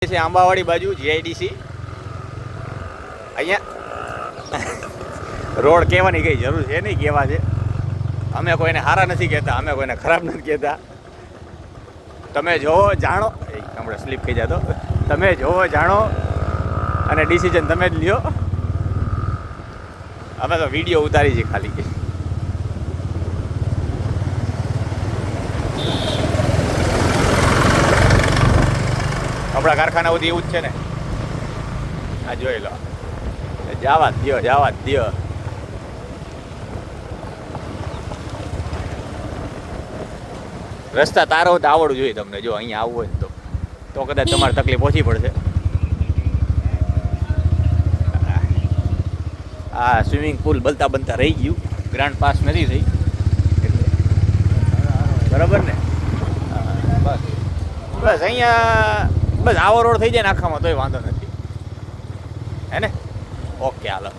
છે આંબાવાડી બાજુ જીઆઈડીસી. અહીંયા રોડ કહેવાની કઈ જરૂર છે નહીં, કહેવા છે. અમે કોઈને સારા નથી કહેતા, અમે કોઈને ખરાબ નથી કહેતા. તમે જોવો જાણો, હમણાં સ્લીપ થઈ જતો. તમે જોવો જાણો અને ડિસિઝન તમે જ લ્યો. અમે તો વિડીયો ઉતારી છે ખાલી. આપણા કારખાના સુધી એવું જ છે ને. આ જોઈ લો, જવા જ દો, જવા જ દો. રસ્તા તારો તો આવડવું જોઈએ તમને. જો અહીંયા આવવું હોય તો કદાચ તમારે તકલીફ ઓછી પડશે. આ સ્વિમિંગ પુલ બનતા બનતા રહી ગયું, ગ્રાન્ડ પાસ નથી થઈ બરાબર ને. બસ બસ અહીંયા બસ આવો રોડ થઈ જાય ને આખામાં તોય વાંધો નથી, હે ને. ઓકે, હાલો.